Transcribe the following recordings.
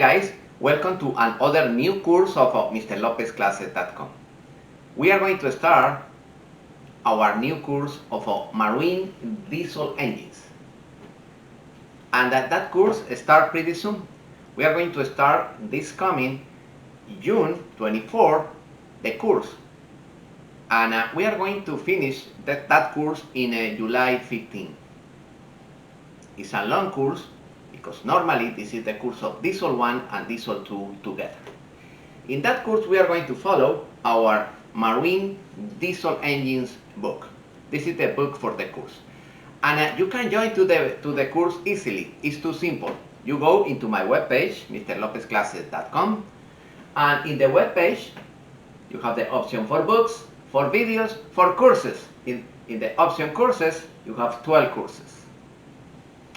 guys, welcome to another new course of MrLopezClasses.com. We are going to start our new course of marine diesel engines. And that course starts pretty soon. We are going to start this coming June 24, the course. And we are going to finish that course in July 15. It's a long course because normally this is the course of Diesel 1 and Diesel 2 together. In that course we are going to follow our marine diesel engines book. This is the book for the course. And you can join to the course easily. It's too simple. You go into my webpage, MrLopezClasses.com, and in the webpage you have the option for books, for videos, for courses. In the option courses you have 12 courses.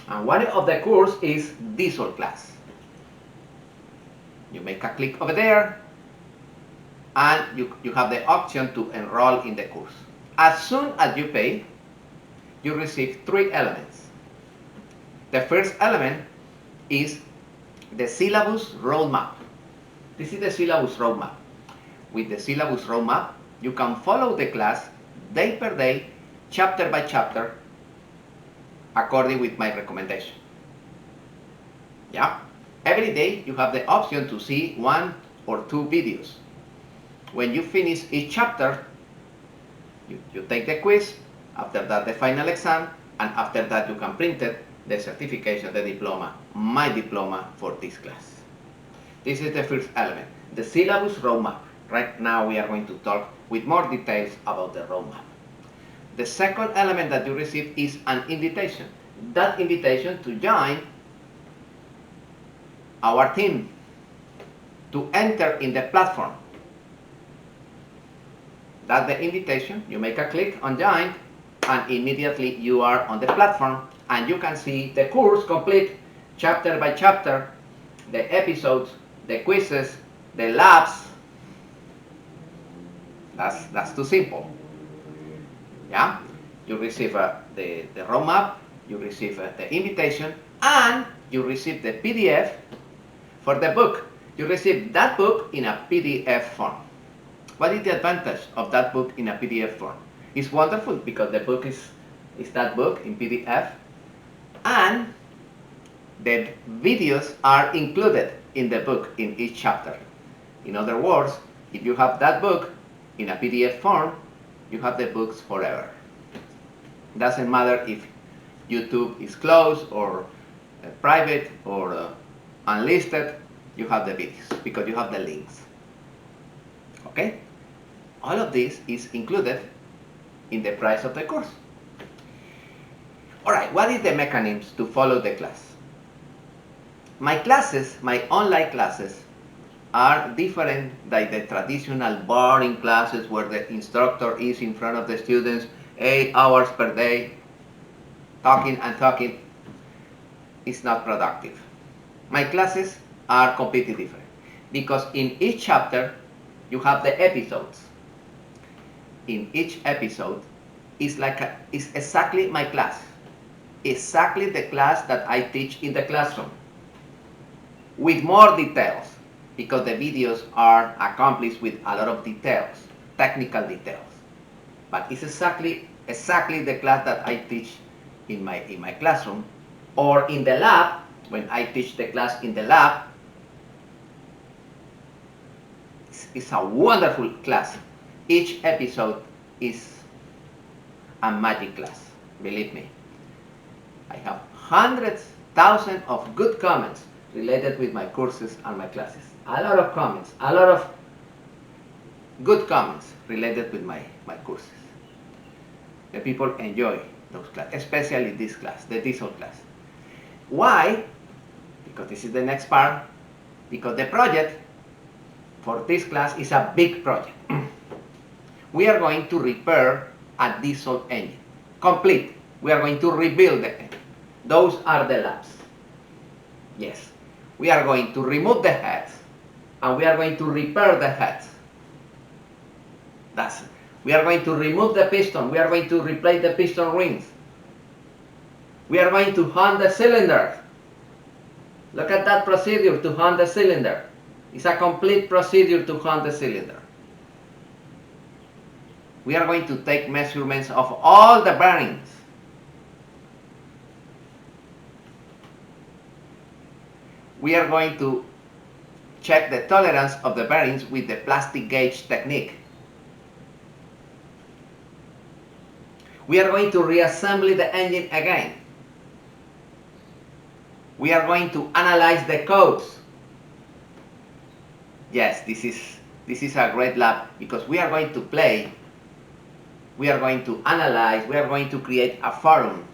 And one of the course is diesel class. You make a click over there and you have the option to enroll in the course. As soon as you pay, you receive 3 elements. The first element is the syllabus roadmap. This is the syllabus roadmap. With the syllabus roadmap, you can follow the class day per day, chapter by chapter, according with my recommendation. Yeah. Every day you have the option to see 1 or 2 videos. When you finish each chapter, you take the quiz, after that the final exam, and after that you can print it, the certification, the diploma, my diploma for this class. This is the first element, the syllabus roadmap. Right now we are going to talk with more details about the roadmap. The second element that you receive is an invitation. That invitation to join our team, to enter in the platform. That's the invitation. You make a click on join and immediately you are on the platform and you can see the course complete, chapter by chapter, the episodes, the quizzes, the labs. That's too simple. Yeah, you receive the roadmap, you receive the invitation, and you receive the PDF for the book. You receive that book in a PDF form. What is the advantage of that book in a PDF form? It's wonderful because the book is that book in PDF, and the videos are included in the book in each chapter. In other words, if you have that book in a PDF form, you have the books forever. Doesn't matter if YouTube is closed or private or unlisted, you have the videos because you have the links. Okay? All of this is included in the price of the course. Alright, what is the mechanisms to follow the class? My classes, my online classes, are different than the traditional boring classes where the instructor is in front of the students 8 hours per day talking and talking. It's not productive. My classes are completely different because in each chapter you have the episodes. In each episode is exactly my class, exactly the class that I teach in the classroom, with more details, because the videos are accomplished with a lot of details, technical details. But it's exactly the class that I teach in my classroom, or in the lab. When I teach the class in the lab, it's a wonderful class. Each episode is a magic class, believe me. I have hundreds, thousands of good comments related with my courses and my classes. A lot of comments, a lot of good comments related with my courses. The people enjoy those classes, especially this class, the diesel class. Why? Because this is the next part. Because the project for this class is a big project. We are going to repair a diesel engine, complete. We are going to rebuild the engine. Those are the labs. Yes. We are going to remove the heads and we are going to repair the heads. That's it. We are going to remove the piston. We are going to replace the piston rings. We are going to hunt the cylinders. Look at that procedure to hunt the cylinder. It's a complete procedure to hunt the cylinder. We are going to take measurements of all the bearings. We are going to check the tolerance of the bearings with the plastic gauge technique. We are going to reassemble the engine again. We are going to analyze the codes. Yes, this is a great lab because we are going to play, we are going to analyze, we are going to create a forum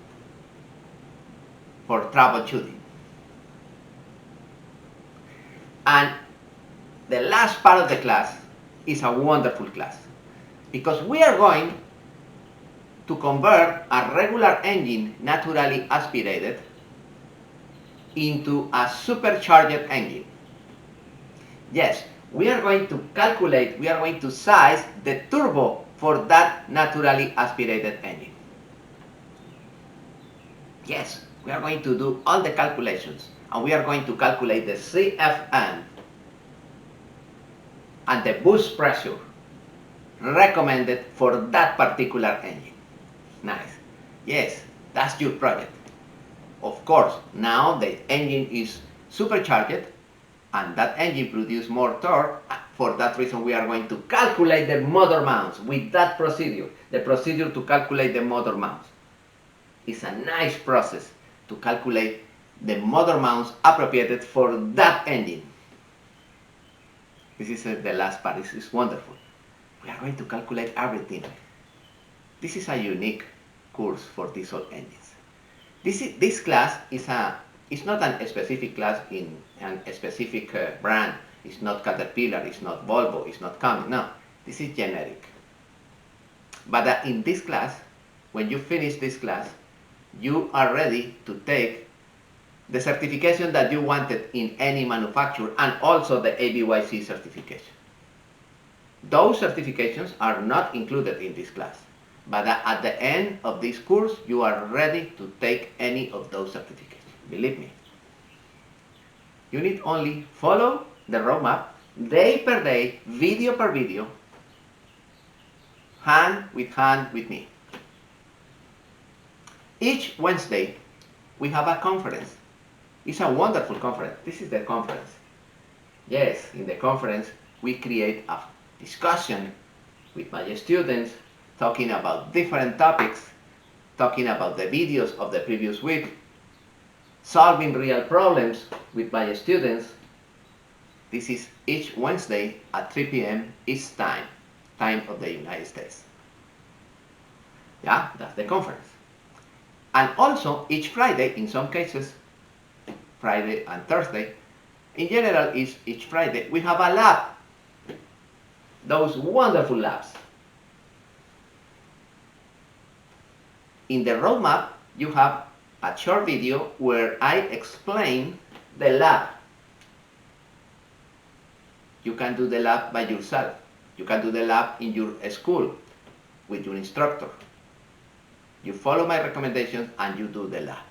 for troubleshooting. And the last part of the class is a wonderful class because we are going to convert a regular engine, naturally aspirated, into a supercharged engine. Yes, we are going to calculate, we are going to size the turbo for that naturally aspirated engine. Yes, we are going to do all the calculations and we are going to calculate the CFM and the boost pressure recommended for that particular engine. Nice. Yes, that's your project. Of course, now the engine is supercharged and that engine produces more torque. For that reason, we are going to calculate the motor mounts with that procedure. The procedure to calculate the motor mounts. It's a nice process to calculate the motor mounts appropriated for that engine. This is the last part. This is wonderful. We are going to calculate everything. This is a unique course for diesel engines. This class is not a specific class in a specific brand. It's not Caterpillar, it's not Volvo, it's not Cummins. No, this is generic. But in this class, when you finish this class, you are ready to take the certification that you wanted in any manufacturer and also the ABYC certification. Those certifications are not included in this class. But at the end of this course, you are ready to take any of those certificates. Believe me. You need only follow the roadmap, day per day, video per video, hand with me. Each Wednesday, we have a conference. It's a wonderful conference. This is the conference. Yes, in the conference, we create a discussion with my students, talking about different topics, talking about the videos of the previous week, solving real problems with my students. This is each Wednesday at 3 p.m. East time of the United States. Yeah, that's the conference. And also each Friday, in some cases, Friday and Thursday, in general, each Friday, we have a lab. Those wonderful labs. In the roadmap, you have a short video where I explain the lab. You can do the lab by yourself. You can do the lab in your school with your instructor. You follow my recommendations and you do the lab.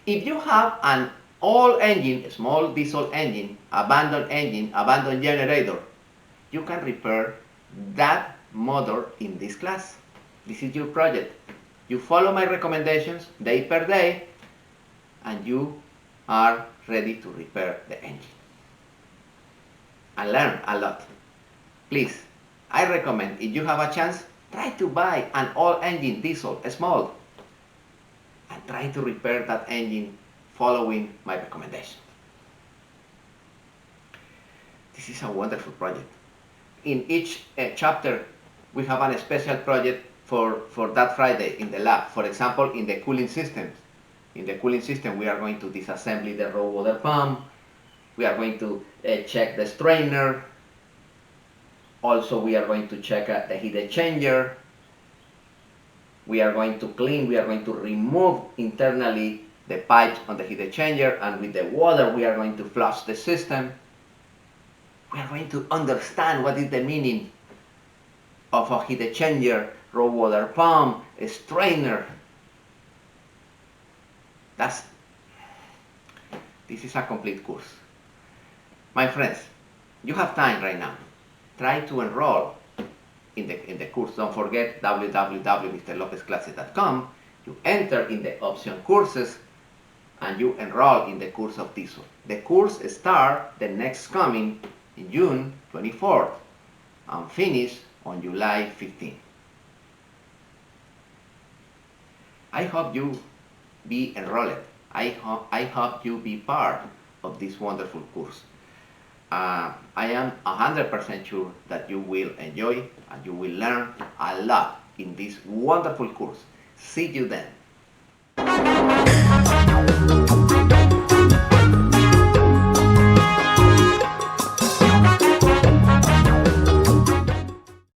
If you have an old engine, a small diesel engine, abandoned generator, you can repair that motor in this class. This is your project. You follow my recommendations day per day, and you are ready to repair the engine and learn a lot. Please, I recommend, if you have a chance, try to buy an old engine diesel, small, and try to repair that engine following my recommendation. This is a wonderful project. In each chapter, we have a special project for that Friday in the lab. For example, in the cooling systems. In the cooling system, we are going to disassemble the raw water pump. We are going to check the strainer. Also, we are going to check the heat exchanger. We are going to clean, we are going to remove internally the pipes on the heat exchanger, and with the water, we are going to flush the system. We are going to understand what is the meaning of a heat exchanger, raw water pump, a strainer. This is a complete course. My friends, you have time right now. Try to enroll in the course. Don't forget www.mrlopezclasses.com. You enter in the option courses and you enroll in the course of Diesel. The course starts the next coming June 24th and finish on July 15th. I hope you be enrolled. I hope you be part of this wonderful course. I am 100% sure that you will enjoy and you will learn a lot in this wonderful course. See you then.